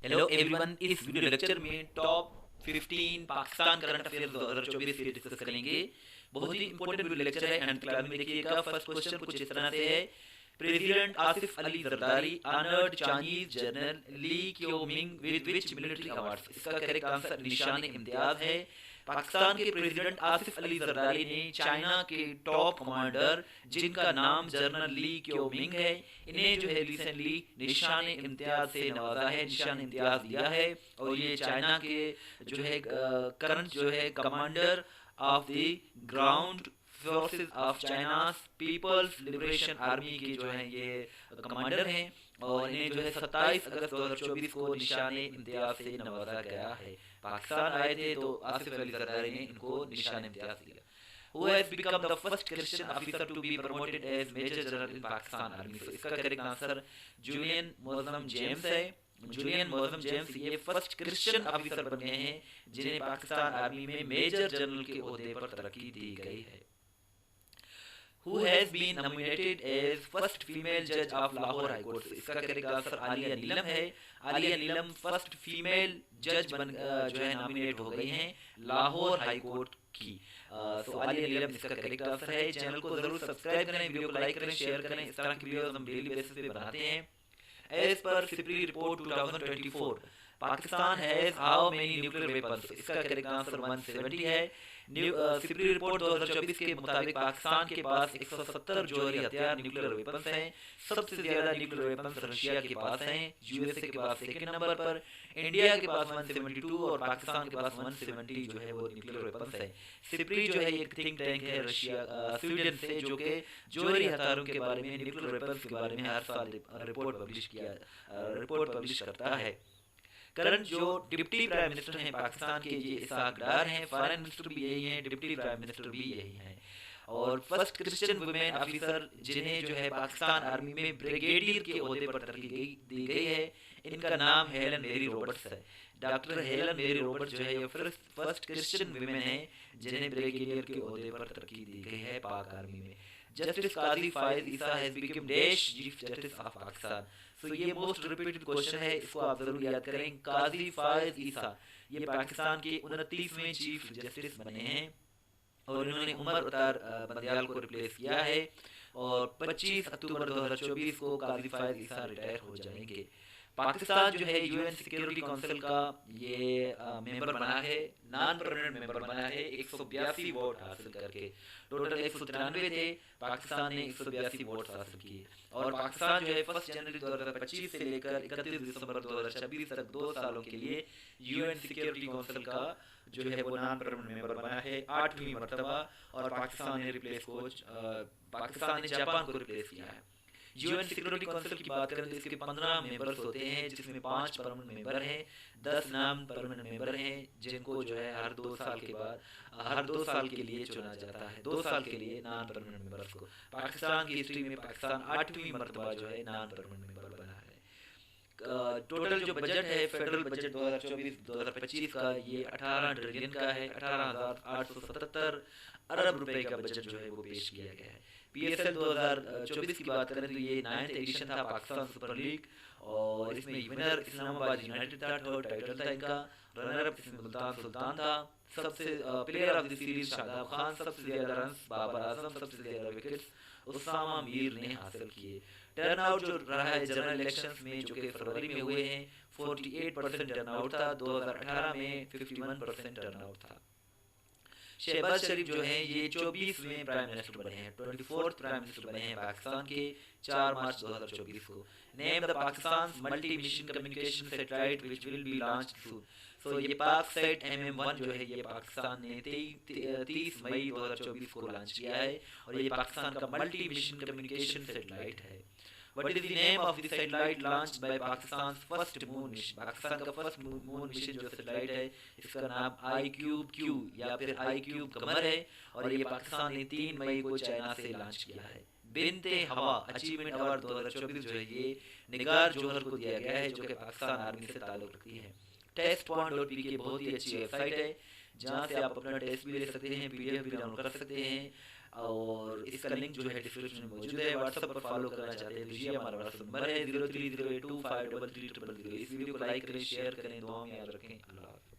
Hello everyone, इस video lecture में top 15 Pakistan current affair 2024 के डिस्कस करेंगे। बहुत ही इंपॉर्टेंट वीडियो लेक्चर है, एंड क्लास में देखिएगा। फर्स्ट क्वेश्चन कुछ इस तरह से है, president Asif Ali Zardari honoured Chinese general Li Qiaoming with which military awards. इसका करेक्ट आंसर निशान इम्तियाज है। पाकिस्तान के प्रेसिडेंट आसिफ अली जरदारी ने चाइना के टॉप कमांडर, जिनका नाम जनरल ली क्योमिंग है, इन्हें जो है रिसेंटली निशान इम्तियाज से नवाजा है, निशान इम्तियाज दिया है। और ये चाइना के जो है करंट जो है commander of the ground forces of China People's Liberation Army के जो है ये कमांडर हैं। और इन्हें जो है 27 अगस्त 2024 को निशान इम्तियाज से नवाजा गया है। पाकिस्तान आए थे तो आसिफ अली जरदारी ने इनको निशान इम्तियाज दिया। Who has become the first Christian officer to be promoted as Major General in Pakistan Army? तो इसका correct answer Julian Moazzam James है। जूलियन मोज़म जेम्स ये फर्स्ट क्रिश्चियन ऑफिसर बन गए हैं जिन्हें पाकिस्तान आर्मी में मेजर जनरल के ओहदे पर तरक्की दी गई है। Who has been nominated as first female judge of Lahore High Court? इसका करेक्ट आंसर आलिया नीलम है। आलिया नीलम फर्स्ट फीमेल जज बन जो है नॉमिनेट हो गई हैं लाहौर हाई कोर्ट की। तो आलिया नीलम इसका करेक्ट आंसर है। चैनल को जरूर सब्सक्राइब करें, वीडियो को लाइक करें, शेयर करें। इस तरह की वीडियोस हम डेली बेसिस पे बनाते हैं। As per SIPRI report 2024, Pakistan has how many nuclear weapons? इसका करेक्ट आंसर 170 है। सिप्री रिपोर्ट 2024 के मुताबिक पाकिस्तान के पास 170 जौहरी हथियार न्यूक्लियर वेपन्स हैं। सबसे ज्यादा न्यूक्लियर वेपन्स रशिया के पास हैं, यूएसए के पास सेकंड नंबर पर, इंडिया के पास 172 और पाकिस्तान के पास 170 जो है वो न्यूक्लियर वेपन्स है। सिप्री जो है एक थिंक टैंक है रशिया स्वीडन से, जो कि जौहरी हथियारों के बारे में, न्यूक्लियर वेपन्स के बारे में हर साल रिपोर्ट पब्लिश करता है। करंट जो डिप्टी प्राइम मिनिस्टर हैं पाकिस्तान के, ये इसहाक डार हैं। फॉरेन मिनिस्टर भी यही हैं, डिप्टी प्राइम मिनिस्टर भी यही हैं। और फर्स्ट क्रिश्चियन वुमेन ऑफिसर जिन्हें जो है पाकिस्तान आर्मी में ब्रिगेडियर के ओहदे पर तरक्की दी गई है, इनका नाम हेलन मेरी रॉबर्ट्स है। डॉक्टर हेलन मेरी रॉबर्ट्स जो है ये फर्स्ट क्रिश्चियन वुमेन है जिन्हें ब्रिगेडियर के ओहदे पर तरक्की दी गई है पाक आर्मी में। Justice Qazi Faez Isa has become dash chief justice of Pakistan. तो ये मोस्ट रिपीटेड क्वेश्चन है, इसको आप जरूर याद करें। काजी फायज ईसा ये पाकिस्तान के 29वें चीफ जस्टिस बने हैं और इन्होंने उमर उतार बंदयाल को रिप्लेस किया है। और 25 अक्टूबर 2024 को काजी फायज ईसा रिटायर हो जाएंगे। पाकिस्तान जो है यूएन सिक्योरिटी काउंसिल का ये मेंबर बना है, नॉन परमानेंट मेंबर बना है 182 वोट हासिल करके। टोटल 193 थे, पाकिस्तान ने 182 वोट हासिल किए। और पाकिस्तान जो है 1 जनवरी 2025 से लेकर 31 दिसंबर 2026 तक 2 सालों के लिए यूएन सिक्योरिटी काउंसिल का जो है वो नॉन परमानेंट मेंबर बना है 8वीं मरतबा। और पाकिस्तान ने जापान को रिप्लेस किया है। यूएन सिक्योरिटी काउंसिल की बात करें तो इसके 15 मेंबर्स होते हैं, जिसमें 5 परमानेंट मेंबर हैं, 10 नाम परमानेंट मेंबर हैं, जिनको जो है हर 2 साल के बाद हर 2 साल के लिए चुना जाता है। 2 साल के लिए नॉन परमानेंट मेंबर्स को। पाकिस्तान की हिस्ट्री में पाकिस्तान 8वीं मरतबा जो है नॉन परमानेंट मेंबर बना है। टोटल जो बजट है फेडरल बजट 2024-2025 का, ये 18 ट्रिलियन का है। 18,877 अरब रुपए का बजट जो है वो पेश किया गया है। पीएसएल 2024 की बात करें तो ये 9th एडिशन था पाकिस्तान सुपर लीग, और इसमें विनर इस्लामाबाद यूनाइटेड था, थर्ड टाइटल था इनका। रनर अप इसमें मुल्तान सुल्तान था। सबसे player of the series Shadab Khan, सबसे ज्यादा रन्स बाबर आजम, सबसे ज्यादा विकेट्स उसामा मीर ने हासिल किए। टर्न आउट जो रहा है जनरल इलेक्शंस में जो कि फरवरी में हुए हैं, 48% टर्न आउट था। 2018 में 51% टर्न आउट था। शहबाज शरीफ जो हैं ये 24वें प्राइम मिनिस्टर बने हैं, 24th प्राइम मिनिस्टर बने हैं पाकिस्तान के 4 मार्च 2024 को। Name the Pakistan multi mission communication satellite which will be launched soon. So ये पाकसैट MM1 जो है ये पाकिस्तान ने 30 मई 2024 को लॉन्च किया है, और ये पाकिस्तान का मल्टी मिशन कम्युनिकेशन सैटेलाइट है। What is the name of the satellite launched by Pakistan's first moon mission? Pakistan का फर्स्ट मून मिशन जो सैटेलाइट है, इसका नाम iCube या फिर iCube कमर है, और ये पाकिस्तान ने 3 मई को चाइना से लॉन्च किया है। बिनते हवा अचीवमेंट अवार्ड 2024 जो है ये निगार जौहर को दिया गया है, जो कि पाकिस्तान आर्मी से ताल्लुक रखती है। test.pk बहुत ही अच्छी वेबसाइट है, जहाँ से आप अपना टेस्ट भी ले सकते हैं, PDF भी डाउनलोड कर सकते हैं। और इसका लिंक जो है डिस्क्रिप्शन में मौजूद है। व्हाट्सएप पर फॉलो करना चाहते हैं लीजिए, हमारा व्हाट्सएप नंबर है 0308253300। इस वीडियो को लाइक करें, शेयर करें, दुआ में याद रखें। अल्लाह हाफ़िज़।